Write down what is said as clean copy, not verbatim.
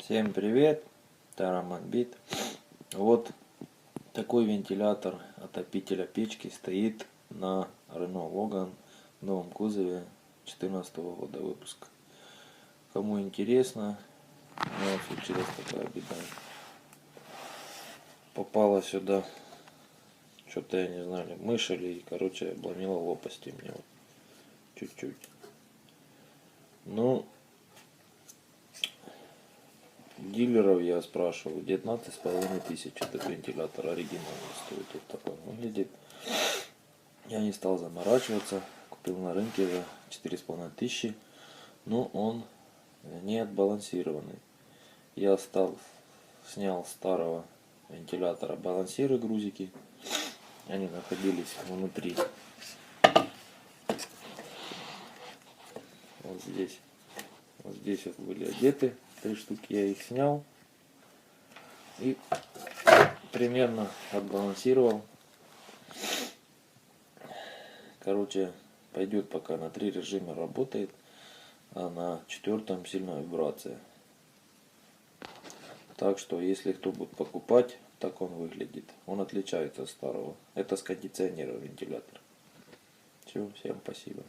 Всем привет, Тараманбит. Вот такой вентилятор отопителя печки стоит на Renault Logan в новом кузове 2014 года выпуска. Кому интересно, у меня случилась такая беда. Попала сюда, что-то я не знаю, мышь или, короче, обломила лопасти мне вот чуть-чуть. Ну, дилеров я спрашивал, 19,5 тысяч этот вентилятор оригинальный стоит, вот такой выглядит. Я не стал заморачиваться, купил на рынке за 4,5 тысячи, но он не отбалансированный. Я снял старого вентилятора балансиры, грузики, они находились внутри. Вот здесь вот были одеты, 3 штуки, я их снял и примерно отбалансировал. Короче, пойдет пока на 3 режима работает, а на 4 сильная вибрация. Так что, если кто будет покупать, так он выглядит. Он отличается от старого. Это с кондиционером вентилятор. Все, всем спасибо.